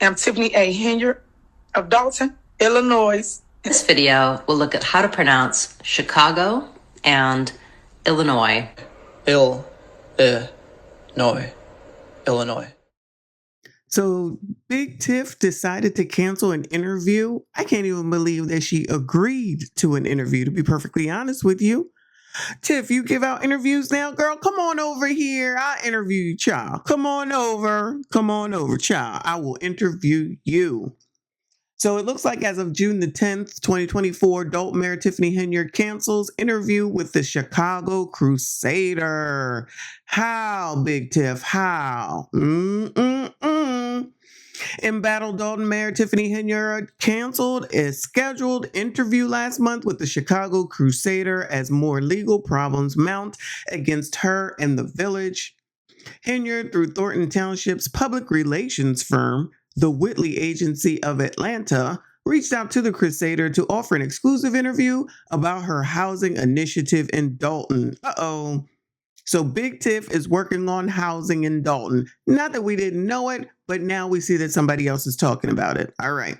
I'm Tiffany A. Henyard of Dalton, Illinois. This video will look at how to pronounce Chicago and Illinois. Illinois. So Big Tiff decided to cancel an interview. I can't even believe that she agreed to an interview, to be perfectly honest with you. Tiff, you give out interviews now, girl? Come on over here. I'll interview you, child. Come on over. Come on over, child. I will interview you. So it looks like as of June the 10th, 2024, Dalton Mayor Tiffany Henyard cancels interview with the Chicago Crusader. How, Big Tiff? How? Embattled Dalton Mayor Tiffany Henyard canceled a scheduled interview last month with the Chicago Crusader as more legal problems mount against her and the village. Henyard, through Thornton Township's public relations firm, the Whitley Agency of Atlanta, reached out to the Crusader to offer an exclusive interview about her housing initiative in Dalton. So Big Tiff is working on housing in Dalton. Not that we didn't know it, but now we see that somebody else is talking about it. All right.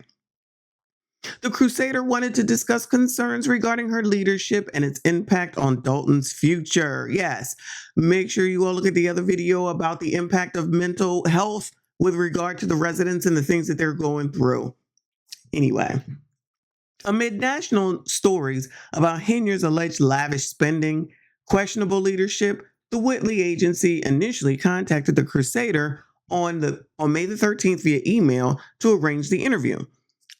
The Crusader wanted to discuss concerns regarding her leadership and its impact on Dalton's future. Yes, make sure you all look at the other video about the impact of mental health with regard to the residents and the things that they're going through. Anyway, amid national stories about Henyard's alleged lavish spending, questionable leadership, the Whitley Agency initially contacted the Crusader on May the 13th via email to arrange the interview.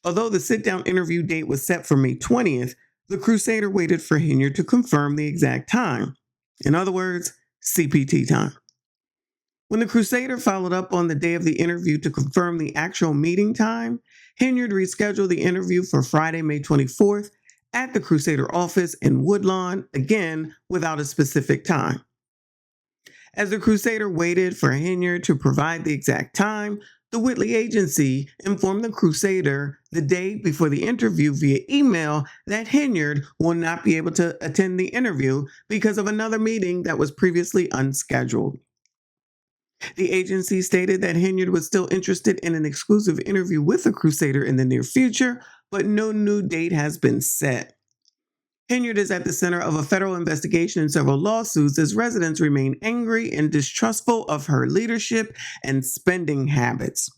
Although the sit-down interview date was set for May 20th, the Crusader waited for Henyard to confirm the exact time. In other words, CPT time. When the Crusader followed up on the day of the interview to confirm the actual meeting time, Henyard rescheduled the interview for Friday, May 24th at the Crusader office in Woodlawn, again without a specific time. As the Crusader waited for Henyard to provide the exact time, the Whitley Agency informed the Crusader the day before the interview via email that Henyard will not be able to attend the interview because of another meeting that was previously unscheduled. The agency stated that Henyard was still interested in an exclusive interview with the Crusader in the near future, but no new date has been set. Henyard is at the center of a federal investigation and several lawsuits as residents remain angry and distrustful of her leadership and spending habits.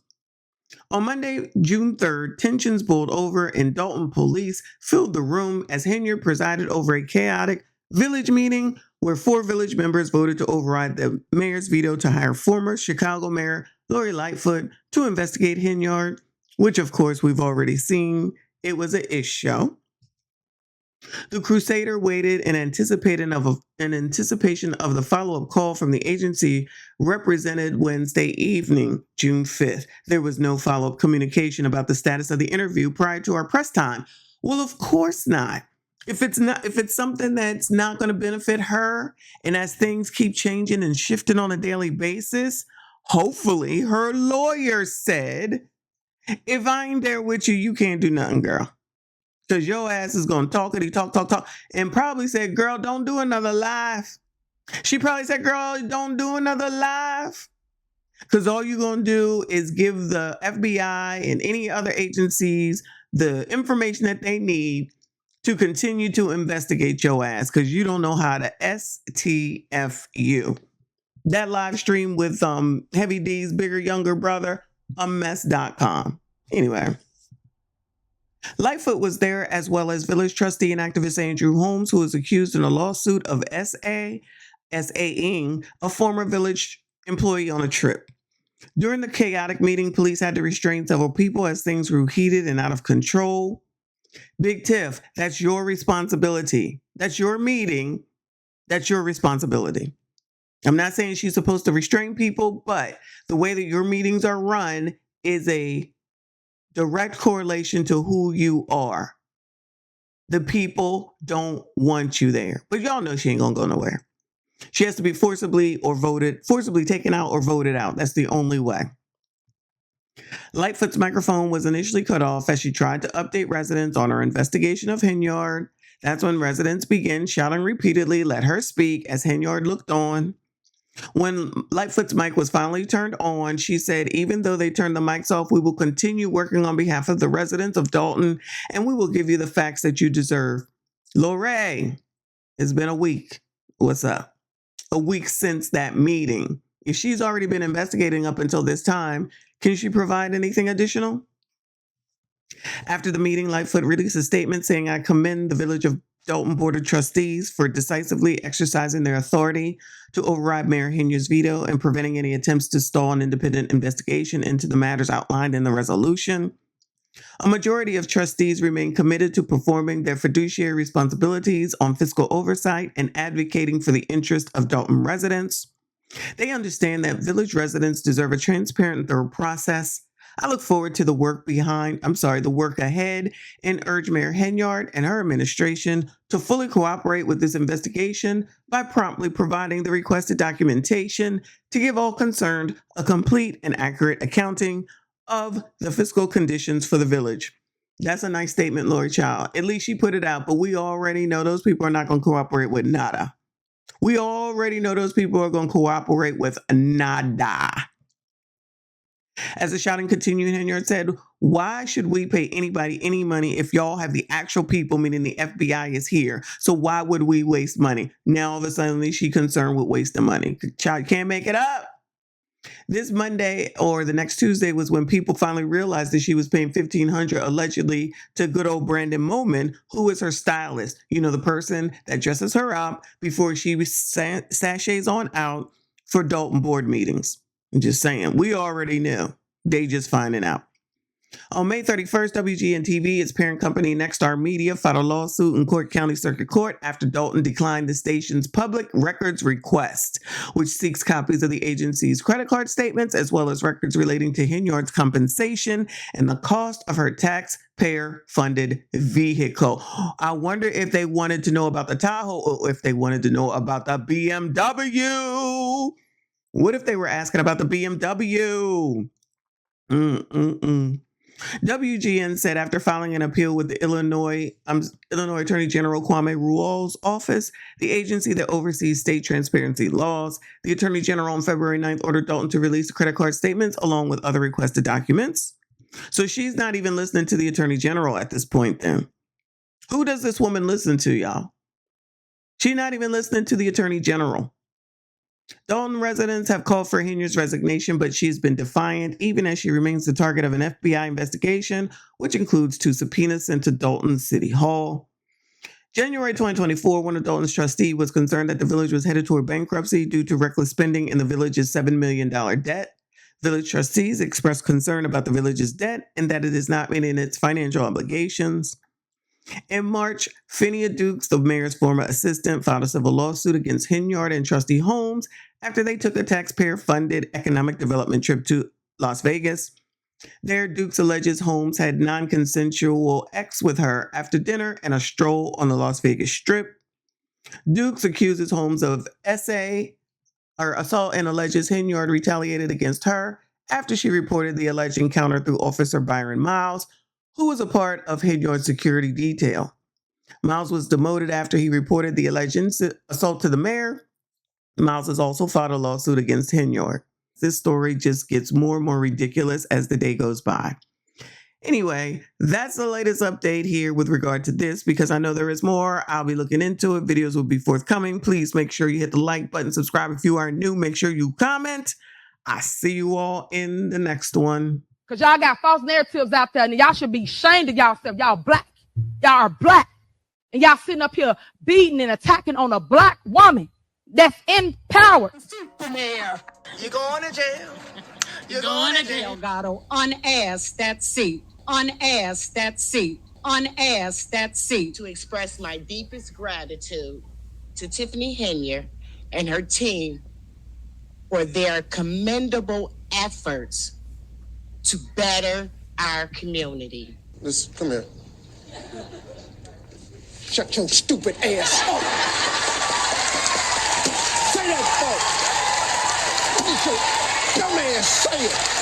On Monday, June 3rd, tensions boiled over and Dalton police filled the room as Henyard presided over a chaotic village meeting where 4 village members voted to override the mayor's veto to hire former Chicago Mayor Lori Lightfoot to investigate Henyard, which of course we've already seen. It was an ish show. The Crusader waited in anticipation of the follow-up call from the agency represented Wednesday evening, June 5th. There was no follow-up communication about the status of the interview prior to our press time. Well, of course not. If it's something that's not going to benefit her, and as things keep changing and shifting on a daily basis, hopefully her lawyer said, if I ain't there with you, you can't do nothing, girl. Because your ass is going to talk, and probably said, girl, don't do another live. She probably said, girl, don't do another live. Because all you're going to do is give the FBI and any other agencies the information that they need to continue to investigate your ass because you don't know how to STFU. That live stream with Heavy D's bigger, younger brother, mess.com. Anyway. Lightfoot was there, as well as village trustee and activist Andrew Holmes, who was accused in a lawsuit of SAing a former village employee on a trip. During the chaotic meeting, police had to restrain several people as things grew heated and out of control. Big Tiff, that's your responsibility. That's your meeting. That's your responsibility. I'm not saying she's supposed to restrain people, but the way that your meetings are run is a direct correlation to who you are. The people don't want you there. But y'all know she ain't gonna go nowhere. She has to be forcibly taken out or voted out. That's the only way. Lightfoot's microphone was initially cut off as she tried to update residents on her investigation of Henyard. That's when residents began shouting repeatedly, "Let her speak," as Henyard looked on. When Lightfoot's mic was finally turned on, she said, even though they turned the mics off, we will continue working on behalf of the residents of Dalton, and we will give you the facts that you deserve. Lorraine, it's been a week. What's up? A week since that meeting. If she's already been investigating up until this time, can she provide anything additional? After the meeting, Lightfoot released a statement saying, I commend the Village of Dalton Board of Trustees for decisively exercising their authority to override Mayor Henry's veto and preventing any attempts to stall an independent investigation into the matters outlined in the resolution. A majority of trustees remain committed to performing their fiduciary responsibilities on fiscal oversight and advocating for the interest of Dalton residents. They understand that village residents deserve a transparent and thorough process. I look forward to the work ahead, and urge Mayor Henyard and her administration to fully cooperate with this investigation by promptly providing the requested documentation to give all concerned a complete and accurate accounting of the fiscal conditions for the village. That's a nice statement, Lori Child. At least she put it out, but we already know those people are not going to cooperate with nada. We already know those people are going to cooperate with nada. As the shouting continued, Henyard said, why should we pay anybody any money if y'all have the actual people, meaning the FBI is here? So why would we waste money? Now all of a sudden she's concerned with wasting money. Child, can't make it up. This Monday or the next Tuesday was when people finally realized that she was paying $1,500 allegedly to good old Brandon Moman, who is her stylist. You know, the person that dresses her up before she sachets on out for Dalton board meetings. I'm just saying, we already knew. They just finding out. On May 31st, WGN-TV, its parent company Nexstar Media, filed a lawsuit in Court County Circuit Court after Dalton declined the station's public records request, which seeks copies of the agency's credit card statements as well as records relating to Henyard's compensation and the cost of her taxpayer-funded vehicle. I wonder if they wanted to know about the Tahoe or if they wanted to know about the BMW. What if they were asking about the BMW? WGN said after filing an appeal with the Illinois Attorney General Kwame Ruel's office, the agency that oversees state transparency laws, the Attorney General on February 9th ordered Dalton to release the credit card statements along with other requested documents. So she's not even listening to the Attorney General at this point then. Who does this woman listen to, y'all? She's not even listening to the Attorney General. Dalton residents have called for Henyard's resignation, but she's been defiant, even as she remains the target of an FBI investigation, which includes 2 subpoenas sent to Dalton City Hall. January 2024, one of Dalton's trustees was concerned that the village was headed toward bankruptcy due to reckless spending in the village's $7 million debt. Village trustees expressed concern about the village's debt and that it is not meeting its financial obligations. In March, Phinia Dukes, the mayor's former assistant, filed a civil lawsuit against Henyard and Trustee Holmes after they took a taxpayer-funded economic development trip to Las Vegas. There, Dukes alleges Holmes had non-consensual sex with her after dinner and a stroll on the Las Vegas Strip. Dukes accuses Holmes of assault and alleges Henyard retaliated against her after she reported the alleged encounter through Officer Byron Miles, who was a part of Henyard's security detail. Miles was demoted after he reported the alleged assault to the mayor. Miles has also filed a lawsuit against Henyard. This story just gets more and more ridiculous as the day goes by. Anyway, that's the latest update here with regard to this, because I know there is more. I'll be looking into it. Videos will be forthcoming. Please make sure you hit the like button, subscribe if you are new. Make sure you comment. I see you all in the next one. Because y'all got false narratives out there, and y'all should be ashamed of yourself. Y'all black. Y'all are black. And y'all sitting up here beating and attacking on a black woman that's in power. You going to jail. You're going to jail. Delgado, unasked that seat. Unasked that seat. Unasked that seat. To express my deepest gratitude to Tiffany Henyard and her team for their commendable efforts to better our community. Listen, come here. Shut your stupid ass up. Say that, folks. What is your dumb ass say it?